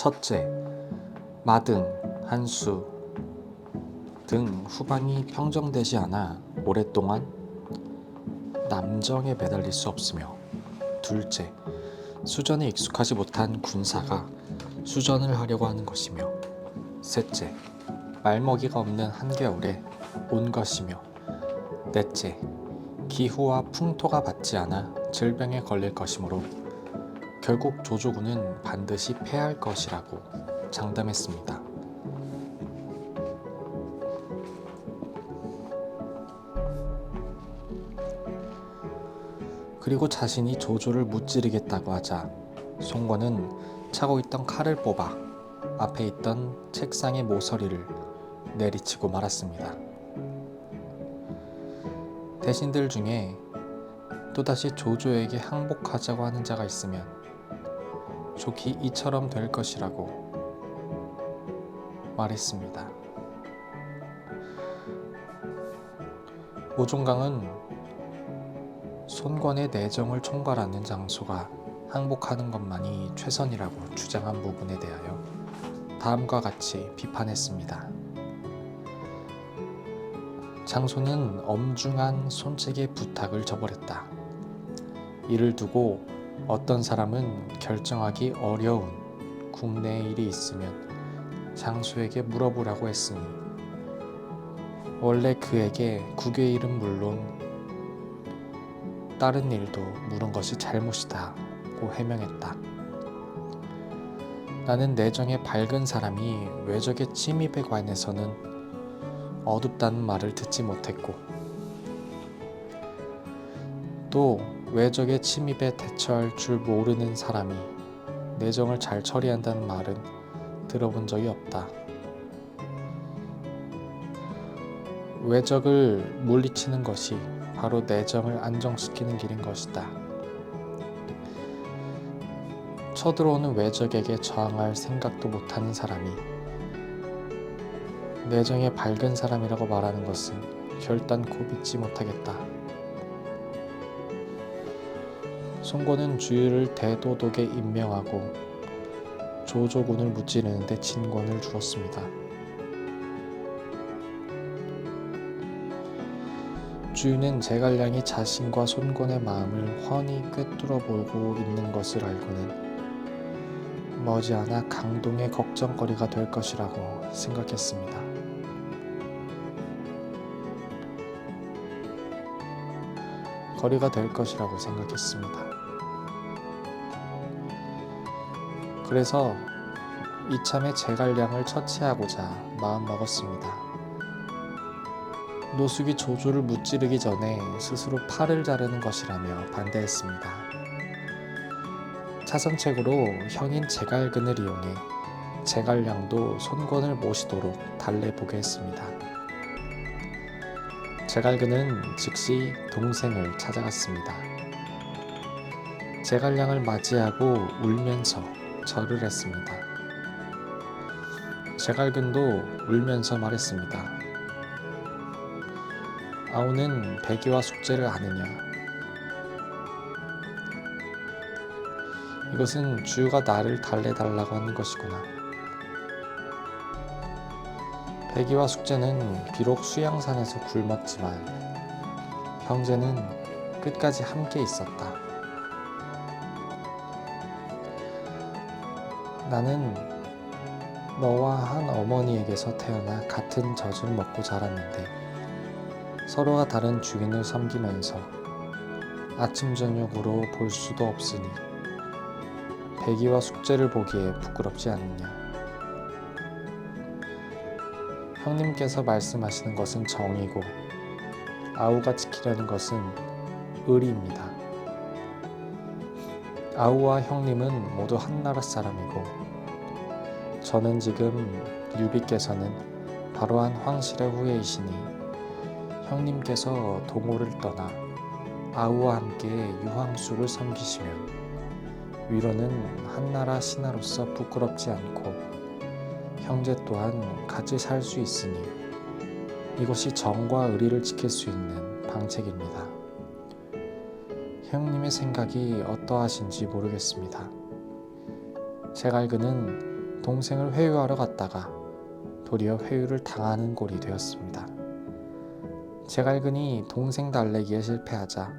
첫째, 마등, 한수 등 후반이 평정되지 않아 오랫동안 남정에 매달릴 수 없으며, 둘째, 수전에 익숙하지 못한 군사가 수전을 하려고 하는 것이며, 셋째, 말먹이가 없는 한겨울에 온 것이며, 넷째, 기후와 풍토가 받지 않아 질병에 걸릴 것이므로 결국 조조군은 반드시 패할 것이라고 장담했습니다. 그리고 자신이 조조를 무찌르겠다고 하자 송권은 차고 있던 칼을 뽑아 앞에 있던 책상의 모서리를 내리치고 말았습니다. 대신들 중에 또다시 조조에게 항복하자고 하는 자가 있으면 좋기 이처럼 될 것이라고 말했습니다. 오종강은 손권의 내정을 총괄하는 장소가 항복하는 것만이 최선이라고 주장한 부분에 대하여 다음과 같이 비판했습니다. 장소는 엄중한 손책의 부탁을 저버렸다. 이를 두고 어떤 사람은 결정하기 어려운 국내의 일이 있으면 장소에게 물어보라고 했으니 원래 그에게 국외 일은 물론 다른 일도 물은 것이 잘못이다고 해명했다. 나는 내정에 밝은 사람이 외적의 침입에 관해서는 어둡다는 말을 듣지 못했고, 또 외적의 침입에 대처할 줄 모르는 사람이 내정을 잘 처리한다는 말은 들어본 적이 없다. 외적을 물리치는 것이 바로 내정을 안정시키는 길인 것이다. 쳐들어오는 외적에게 저항할 생각도 못하는 사람이 내정에 밝은 사람이라고 말하는 것은 결단코 믿지 못하겠다. 송권은 주유를 대도독에 임명하고 조조군을 무찌르는데 진권을 주었습니다. 주유는 제갈량이 자신과 손권의 마음을 훤히 꿰뚫어 보고 있는 것을 알고는 머지않아 강동의 걱정거리가 될 것이라고 생각했습니다. 거리가 될 것이라고 생각했습니다. 그래서 이참에 제갈량을 처치하고자 마음먹었습니다. 노숙이 조조를 무찌르기 전에 스스로 팔을 자르는 것이라며 반대했습니다. 차선책으로 형인 제갈근을 이용해 제갈량도 손권을 모시도록 달래보게 했습니다. 제갈근은 즉시 동생을 찾아갔습니다. 제갈량을 맞이하고 울면서 절을 했습니다. 제갈근도 울면서 말했습니다. 아우는 배기와 숙제를 아느냐? 이것은 주유가 나를 달래달라고 하는 것이구나. 배기와 숙제는 비록 수양산에서 굶었지만 형제는 끝까지 함께 있었다. 나는 너와 한 어머니에게서 태어나 같은 젖을 먹고 자랐는데 서로가 다른 주인을 섬기면서 아침 저녁으로 볼 수도 없으니 배기와 숙제를 보기에 부끄럽지 않느냐. 형님께서 말씀하시는 것은 정이고 아우가 지키려는 것은 의리입니다. 아우와 형님은 모두 한나라 사람이고 저는 지금 유비께서는 바로한 황실의 후예이시니 형님께서 동호를 떠나 아우와 함께 유황숙을 섬기시면 위로는 한나라 신하로서 부끄럽지 않고 형제 또한 같이 살 수 있으니 이것이 정과 의리를 지킬 수 있는 방책입니다. 형님의 생각이 어떠하신지 모르겠습니다. 제갈근은 동생을 회유하러 갔다가 도리어 회유를 당하는 꼴이 되었습니다. 제갈근이 동생 달래기에 실패하자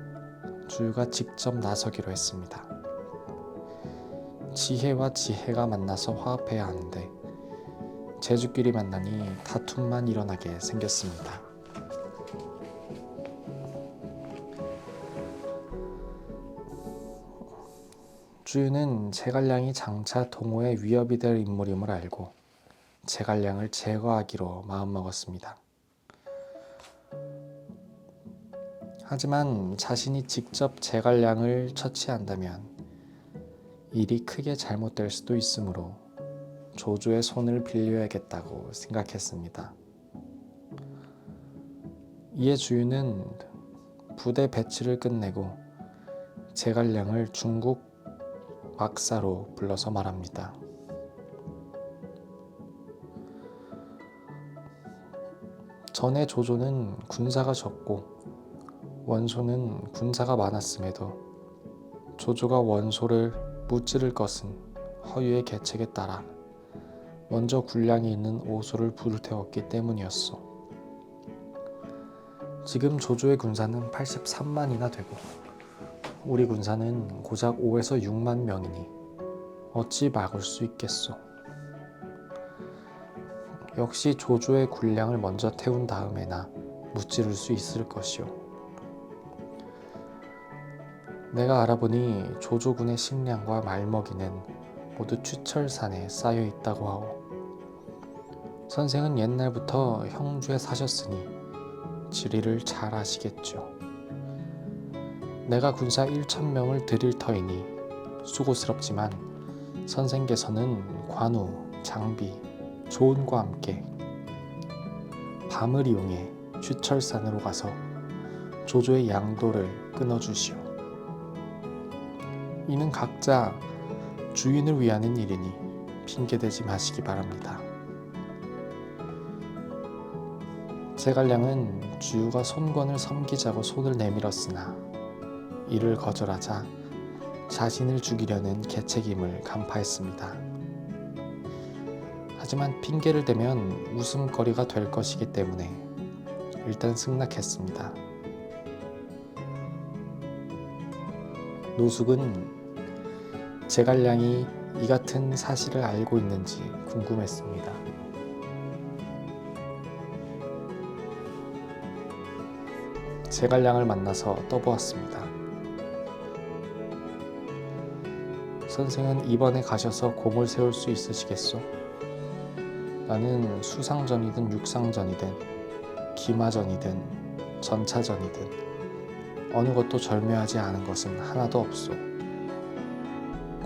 주유가 직접 나서기로 했습니다. 지혜와 지혜가 만나서 화합해야 하는데 재주끼리 만나니 다툼만 일어나게 생겼습니다. 주유는 제갈량이 장차 동호의 위협이 될 인물임을 알고 제갈량을 제거하기로 마음먹었습니다. 하지만 자신이 직접 제갈량을 처치한다면 일이 크게 잘못될 수도 있으므로 조조의 손을 빌려야겠다고 생각했습니다. 이에 주유는 부대 배치를 끝내고 제갈량을 중국 막사로 불러서 말합니다. 전에 조조는 군사가 적고 원소는 군사가 많았음에도 조조가 원소를 무찌를 것은 허유의 계책에 따라 먼저 군량이 있는 오소를 불태웠기 때문이었소. 지금 조조의 군사는 83만이나 되고 우리 군사는 고작 5에서 6만 명이니 어찌 막을 수 있겠소. 역시 조조의 군량을 먼저 태운 다음에나 무찌를 수 있을 것이오. 내가 알아보니 조조군의 식량과 말먹이는 모두 추철산에 쌓여 있다고 하오. 선생은 옛날부터 형주에 사셨으니 지리를 잘 아시겠죠. 내가 군사 1,000명을 드릴 터이니 수고스럽지만 선생께서는 관우, 장비, 조은과 함께 밤을 이용해 추철산으로 가서 조조의 양도를 끊어주시오. 이는 각자 주인을 위하는 일이니 핑계대지 마시기 바랍니다. 제갈량은 주유가 손권을 섬기자고 손을 내밀었으나 이를 거절하자 자신을 죽이려는 계책임을 간파했습니다. 하지만 핑계를 대면 웃음거리가 될 것이기 때문에 일단 승낙했습니다. 노숙은 제갈량이 이 같은 사실을 알고 있는지 궁금했습니다. 제갈량을 만나서 떠보았습니다. 선생은 이번에 가셔서 공을 세울 수 있으시겠소? 나는 수상전이든 육상전이든 기마전이든 전차전이든 어느 것도 절묘하지 않은 것은 하나도 없소.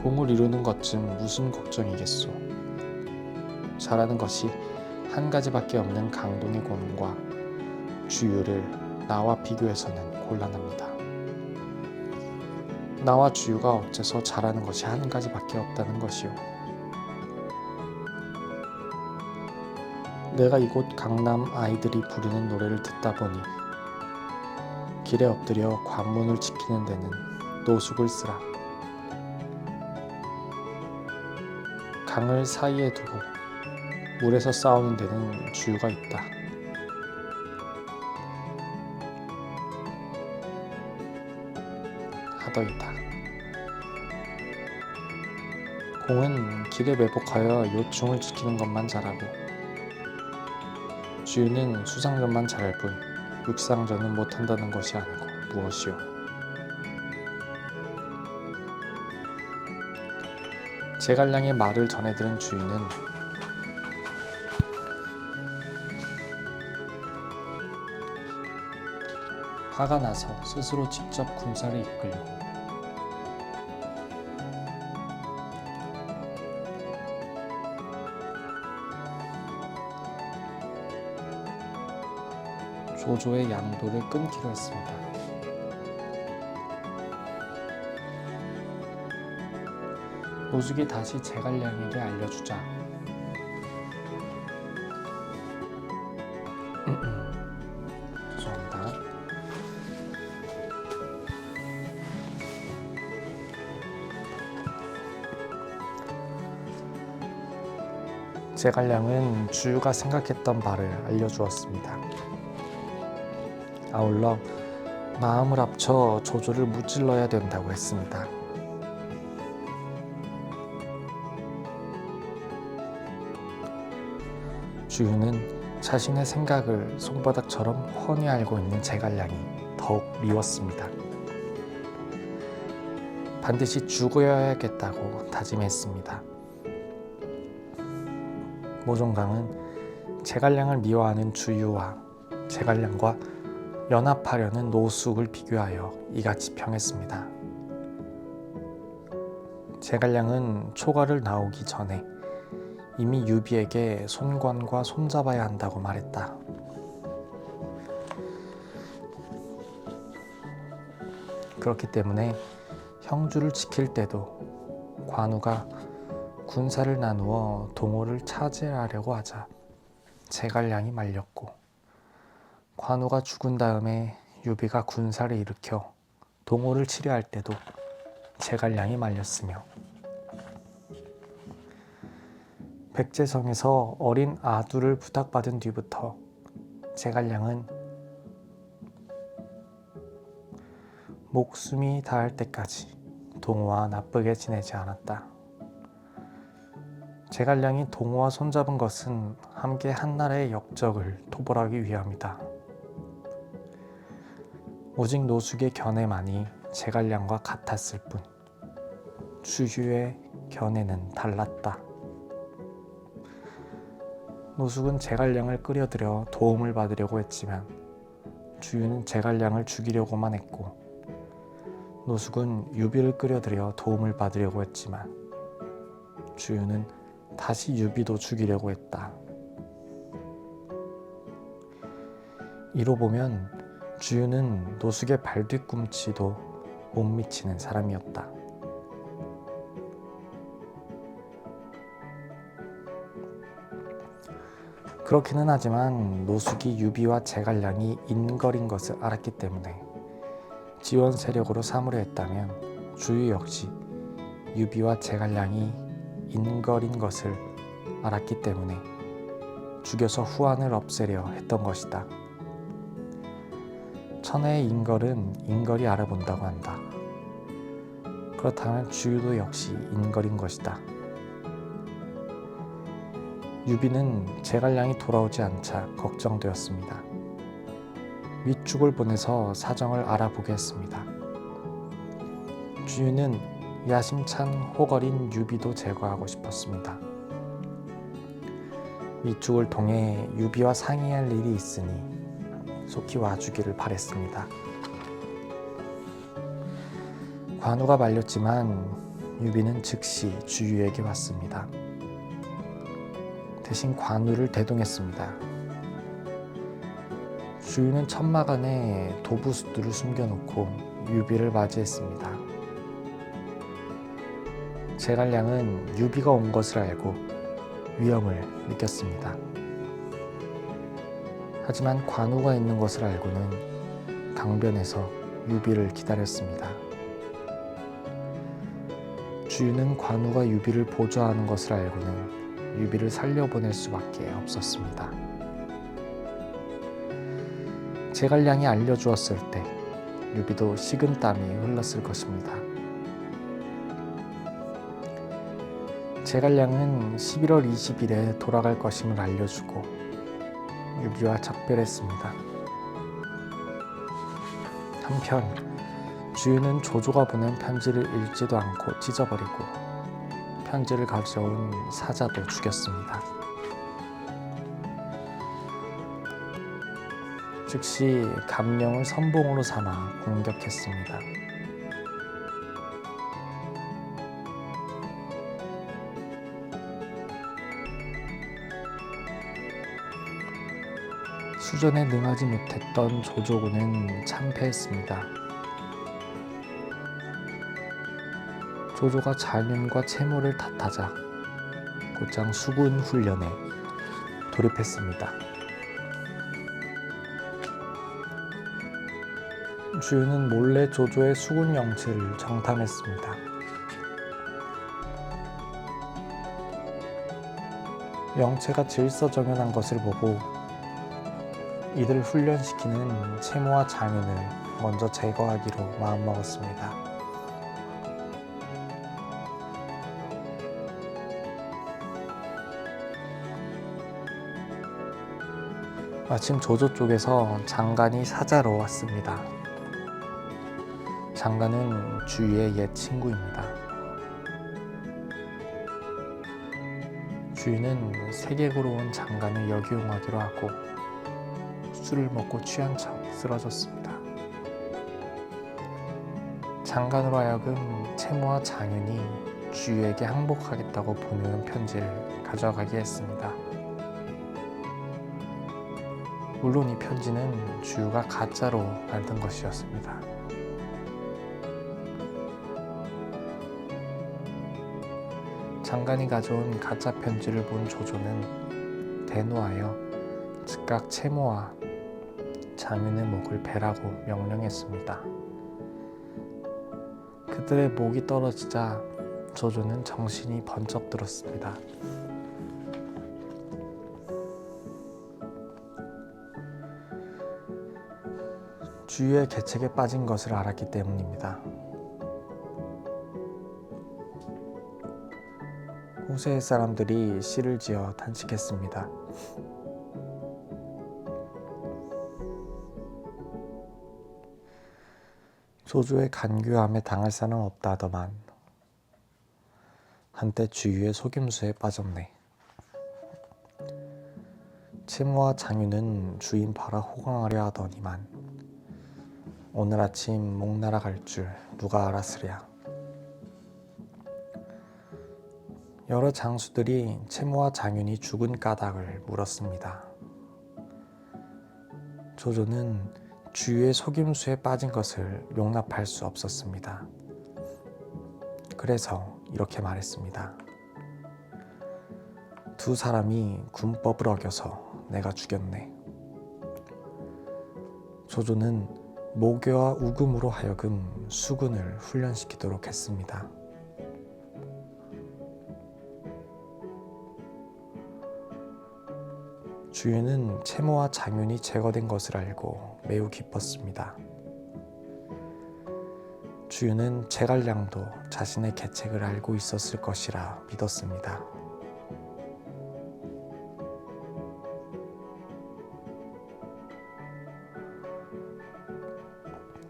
공을 이루는 것쯤 무슨 걱정이겠소. 잘하는 것이 한 가지밖에 없는 강동의 공과 주유를 나와 비교해서는 곤란합니다. 나와 주유가 어째서 잘하는 것이 한 가지밖에 없다는 것이오. 내가 이곳 강남 아이들이 부르는 노래를 듣다 보니 길에 엎드려 관문을 지키는 데는 노숙을 쓰라. 강을 사이에 두고 물에서 싸우는 데는 주유가 있다. 하더이다. 공은 길에 매복하여 요충을 지키는 것만 잘하고 주유는 수상전만 잘할 뿐 육상전은 못한다는 것이 아니고 무엇이오. 제갈량의 말을 전해들은 주유는 화가 나서 스스로 직접 군사를 이끌고 조조의 양도를 끊기로 했습니다. 노숙이 다시 제갈량에게 알려주자 죄송합니다. 제갈량은 주유가 생각했던 바를 알려주었습니다. 아울러 마음을 합쳐 조조를 무찔러야 된다고 했습니다. 주유는 자신의 생각을 손바닥처럼 훤히 알고 있는 제갈량이 더욱 미웠습니다. 반드시 죽어야겠다고 다짐했습니다. 모종강은 제갈량을 미워하는 주유와 제갈량과 연합하려는 노숙을 비교하여 이같이 평했습니다. 제갈량은 초가를 나오기 전에 이미 유비에게 손관과 손잡아야 한다고 말했다. 그렇기 때문에 형주를 지킬 때도 관우가 군사를 나누어 동호를 차지하려고 하자 제갈량이 말렸고, 관우가 죽은 다음에 유비가 군사를 일으켜 동호를 치려할 때도 제갈량이 말렸으며, 백제성에서 어린 아두를 부탁받은 뒤부터 제갈량은 목숨이 다할 때까지 동호와 나쁘게 지내지 않았다. 제갈량이 동호와 손잡은 것은 함께 한나라의 역적을 토벌하기 위함이다. 오직 노숙의 견해만이 제갈량과 같았을 뿐 주유의 견해는 달랐다. 노숙은 제갈량을 끌어들여 도움을 받으려고 했지만 주유는 제갈량을 죽이려고만 했고, 노숙은 유비를 끌어들여 도움을 받으려고 했지만 주유는 다시 유비도 죽이려고 했다. 이로 보면 주유는 노숙의 발뒤꿈치도 못 미치는 사람이었다. 그렇기는 하지만 노숙이 유비와 제갈량이 인거린 것을 알았기 때문에 지원 세력으로 삼으려 했다면, 주유 역시 유비와 제갈량이 인거린 것을 알았기 때문에 죽여서 후환을 없애려 했던 것이다. 천하의 인걸은 인걸이 알아본다고 한다. 그렇다면 주유도 역시 인걸인 것이다. 유비는 제갈량이 돌아오지 않자 걱정되었습니다. 윗죽을 보내서 사정을 알아보게 했습니다. 주유는 야심찬 호걸인 유비도 제거하고 싶었습니다. 윗죽을 통해 유비와 상의할 일이 있으니 속히 와주기를 바랬습니다. 관우가 말렸지만 유비는 즉시 주유에게 왔습니다. 대신 관우를 대동했습니다. 주유는 천막 안에 도부수들을 숨겨놓고 유비를 맞이했습니다. 제갈량은 유비가 온 것을 알고 위험을 느꼈습니다. 하지만 관우가 있는 것을 알고는 강변에서 유비를 기다렸습니다. 주유는 관우가 유비를 보좌하는 것을 알고는 유비를 살려보낼 수밖에 없었습니다. 제갈량이 알려주었을 때 유비도 식은땀이 흘렀을 것입니다. 제갈량은 11월 20일에 돌아갈 것임을 알려주고 유비와 작별했습니다. 한편 주유는 조조가 보낸 편지를 읽지도 않고 찢어버리고 편지를 가져온 사자도 죽였습니다. 즉시 감령을 선봉으로 삼아 공격했습니다. 수전에 능하지 못했던 조조군은 참패했습니다. 조조가 잔윤과 채모를 탓하자 곧장 수군 훈련에 돌입했습니다. 주유는 몰래 조조의 수군 영치를 정탐했습니다. 영체가 질서정연한 것을 보고 이들을 훈련시키는 채모와 장윤을 먼저 제거하기로 마음먹었습니다. 마침 조조 쪽에서 장관이 사자로 왔습니다. 장관은 주유의 옛 친구입니다. 주유는 세계고로 온 장관을 역이용하기로 하고 술을 먹고 취한 척 쓰러졌습니다. 장관으로 하여금 채모와 장윤이 주유에게 항복하겠다고 보내는 편지를 가져가게 했습니다. 물론 이 편지는 주유가 가짜로 만든 것이었습니다. 장관이 가져온 가짜 편지를 본 조조는 대노하여 즉각 채모와 장윤의 목을 베라고 명령했습니다. 그들의 목이 떨어지자 조조는 정신이 번쩍 들었습니다. 주유의 계책에 빠진 것을 알았기 때문입니다. 호세의 사람들이 씨를 지어 단식했습니다. 조조의 간교함에 당할 사람 없다 하더만 한때 주유의 속임수에 빠졌네. 채모와 장윤은 주인 봐라 호강하려 하더니만 오늘 아침 목 날아갈 줄 누가 알았으랴. 여러 장수들이 채모와 장윤이 죽은 까닭을 물었습니다. 조조는 주유의 속임수에 빠진 것을 용납할 수 없었습니다. 그래서 이렇게 말했습니다. 두 사람이 군법을 어겨서 내가 죽였네. 조조는 모교와 우금으로 하여금 수군을 훈련시키도록 했습니다. 주유는 채모와 장윤이 제거된 것을 알고 매우 기뻤습니다. 주유는 제갈량도 자신의 계책을 알고 있었을 것이라 믿었습니다.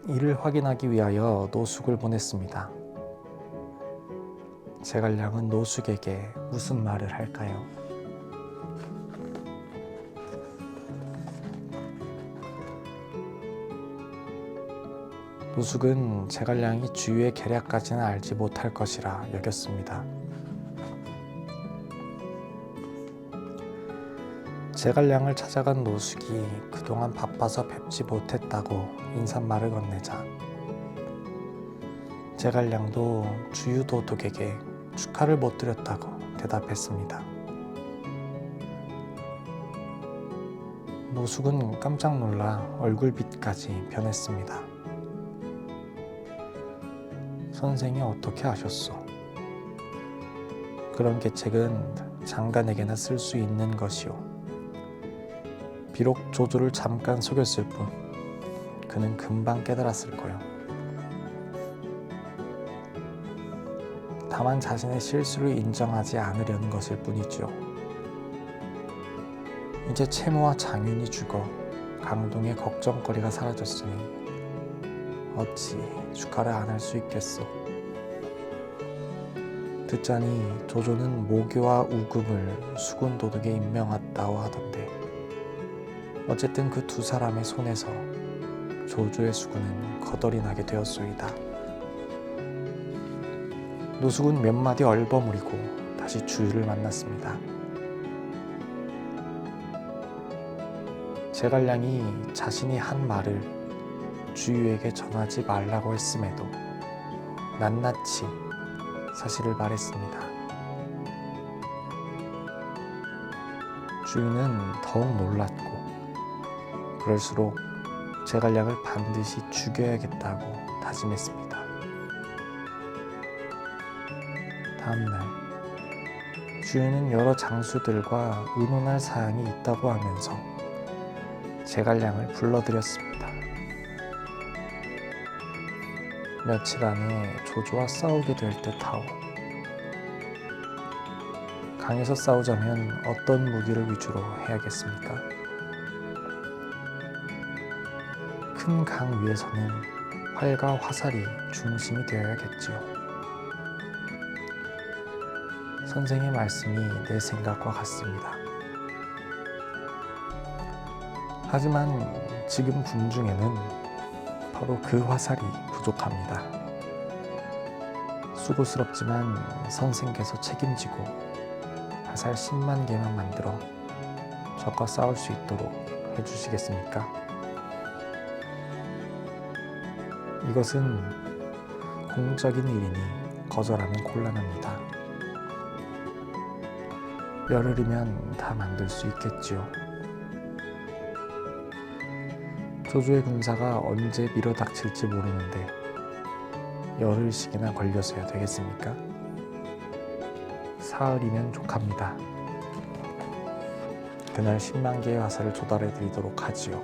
이를 확인하기 위하여 노숙을 보냈습니다. 제갈량은 노숙에게 무슨 말을 할까요? 노숙은 제갈량이 주유의 계략까지는 알지 못할 것이라 여겼습니다. 제갈량을 찾아간 노숙이 그동안 바빠서 뵙지 못했다고 인사말을 건네자 제갈량도 주유 도독에게 축하를 못 드렸다고 대답했습니다. 노숙은 깜짝 놀라 얼굴빛까지 변했습니다. 선생이 어떻게 아셨소? 그런 계책은 장관에게나 쓸 수 있는 것이오. 비록 조조를 잠깐 속였을 뿐 그는 금방 깨달았을 거요. 다만 자신의 실수를 인정하지 않으려는 것일 뿐이죠. 이제 채모와 장윤이 죽어 강동의 걱정거리가 사라졌으니 어찌 축하를 안 할 수 있겠소. 듣자니 조조는 모교와 우금을 수군 도둑에 임명했다고 하던데 어쨌든 그 두 사람의 손에서 조조의 수군은 거덜이 나게 되었소이다. 노숙은 몇 마디 얼버무리고 다시 주유를 만났습니다. 제갈량이 자신이 한 말을 주유에게 전하지 말라고 했음에도 낱낱이 사실을 말했습니다. 주유는 더욱 놀랐고 그럴수록 제갈량을 반드시 죽여야겠다고 다짐했습니다. 다음날 주인은 여러 장수들과 의논할 사항이 있다고 하면서 제갈량을 불러들였습니다. 며칠 안에 조조와 싸우게 될 듯하오. 강에서 싸우자면 어떤 무기를 위주로 해야겠습니까? 큰 강 위에서는 활과 화살이 중심이 되어야겠지요. 선생의 말씀이 내 생각과 같습니다. 하지만 지금 군중에는 바로 그 화살이 부족합니다. 수고스럽지만 선생께서 책임지고 화살 10만 개만 만들어 적과 싸울 수 있도록 해주시겠습니까? 이것은 공적인 일이니 거절하면 곤란합니다. 열흘이면 다 만들 수 있겠지요. 조조의 군사가 언제 밀어닥칠지 모르는데 열흘씩이나 걸려서야 되겠습니까? 사흘이면 족합니다. 그날 10만 개의 화살을 조달해 드리도록 하지요.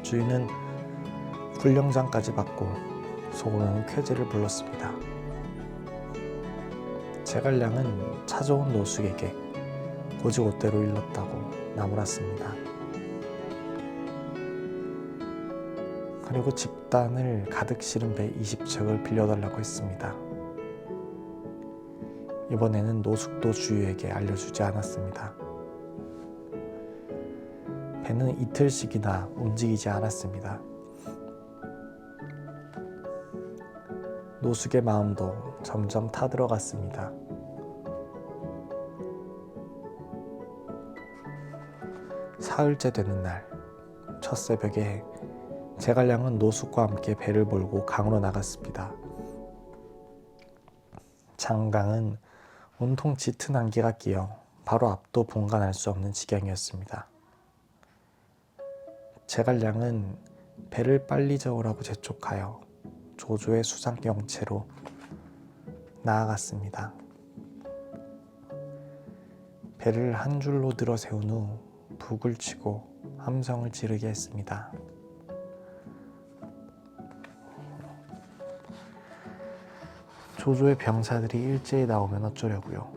주인은 군령장까지 받고 속으로는 쾌재를 불렀습니다. 제갈량은 찾아온 노숙에게 고지고대로 일렀다고 나무랐습니다. 그리고 집단을 가득 실은 배 20척을 빌려달라고 했습니다. 이번에는 노숙도 주유에게 알려주지 않았습니다. 배는 이틀씩이나 움직이지 않았습니다. 노숙의 마음도 점점 타들어갔습니다. 사흘째 되는 날, 첫 새벽에 제갈량은 노숙과 함께 배를 몰고 강으로 나갔습니다. 장강은 온통 짙은 안개가 끼어 바로 앞도 본관할 수 없는 지경이었습니다. 제갈량은 배를 빨리 저으라고 재촉하여 조조의 수상경채로 나아갔습니다. 배를 한 줄로 들어 세운 후 북을 치고 함성을 지르게 했습니다. 조조의 병사들이 일제히 나오면 어쩌려고요?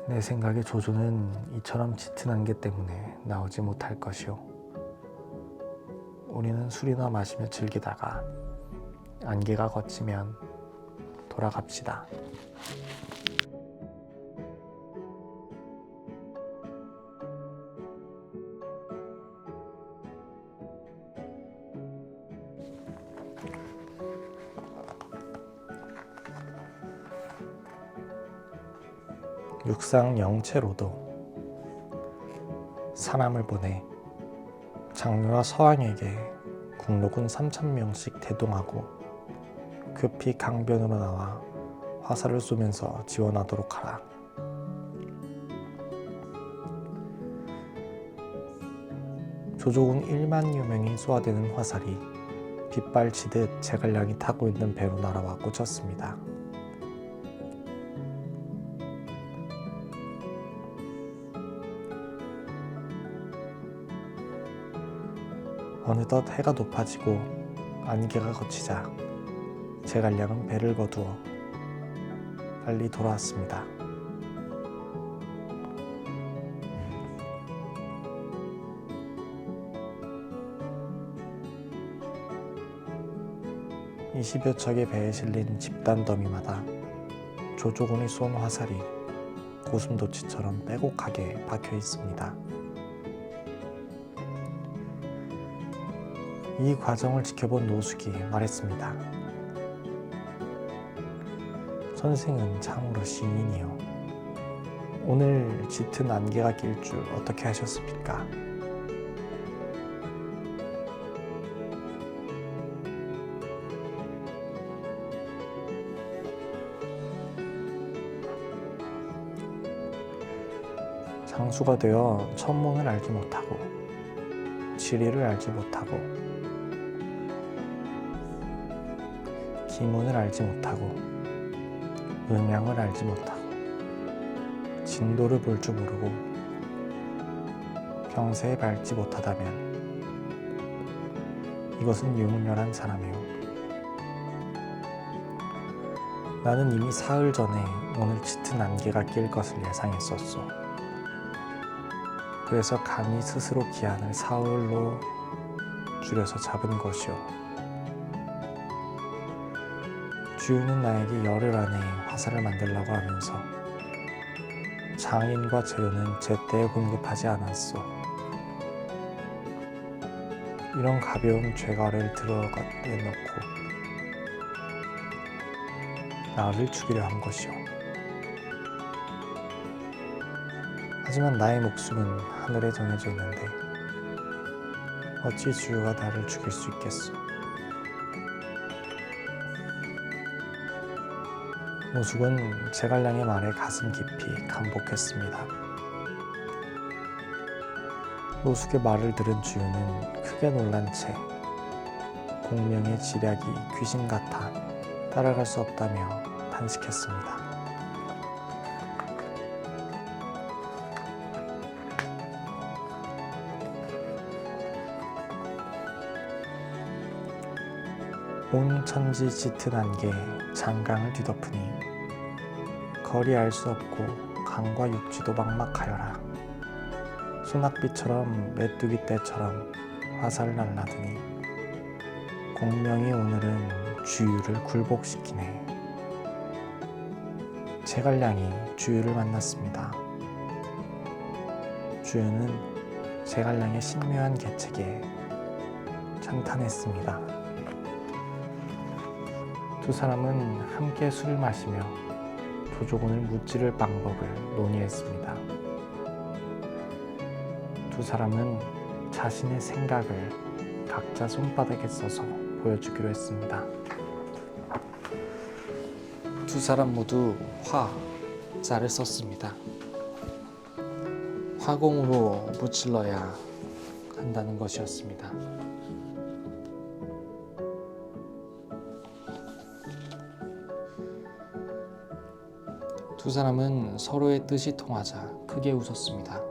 내 생각에 조조는 이처럼 짙은 안개 때문에 나오지 못할 것이오. 우리는 술이나 마시며 즐기다가 안개가 걷히면 돌아갑시다. 육상 영체로도 사람을 보내 장류와 서왕에게 국록은 3,000명씩 대동하고 급히 강변으로 나와 화살을 쏘면서 지원하도록 하라. 조조군 1만여 명이 쏘아대는 화살이 빗발치듯 제갈량이 타고 있는 배로 날아와 꽂혔습니다. 어느덧 해가 높아지고 안개가 걷히자 제갈량은 배를 거두어 빨리 돌아왔습니다. (20여) 척의 배에 실린 집단 더미마다 조조군이 쏜 화살이 고슴도치처럼 빼곡하게 박혀 있습니다. 이 과정을 지켜본 노숙이 말했습니다. 선생은 참으로 시인이요. 오늘 짙은 안개가 낄 줄 어떻게 하셨습니까? 장수가 되어 천문을 알지 못하고 지리를 알지 못하고 비문을 알지 못하고 음양을 알지 못하고 진도를 볼 줄 모르고 병세에 밟지 못하다면 이것은 유문열한 사람이요. 나는 이미 사흘 전에 오늘 짙은 안개가 낄 것을 예상했었소. 그래서 감히 스스로 기한을 사흘로 줄여서 잡은 것이오. 주유는 나에게 열흘 안에 화살을 만들라고 하면서 장인과 재료는 제때에 공급하지 않았소. 이런 가벼운 죄가를 들어가 내놓고 나를 죽이려 한 것이오. 하지만 나의 목숨은 하늘에 정해져 있는데 어찌 주유가 나를 죽일 수 있겠소. 노숙은 제갈량의 말에 가슴 깊이 감복했습니다. 노숙의 말을 들은 주유는 크게 놀란 채 공명의 지략이 귀신 같아 따라갈 수 없다며 탄식했습니다. 온 천지 짙은 안개 장강을 뒤덮으니 거리 알 수 없고 강과 육지도 막막하여라. 소낙비처럼 메뚜기 떼처럼 화살 날라드니 공명이 오늘은 주유를 굴복시키네. 제갈량이 주유를 만났습니다. 주유는 제갈량의 신묘한 계책에 찬탄했습니다. 두 사람은 함께 술을 마시며 조조군을 무찌를 방법을 논의했습니다. 두 사람은 자신의 생각을 각자 손바닥에 써서 보여주기로 했습니다. 두 사람 모두 화자를 썼습니다. 화공으로 무찔러야 한다는 것이었습니다. 두 사람은 서로의 뜻이 통하자 크게 웃었습니다.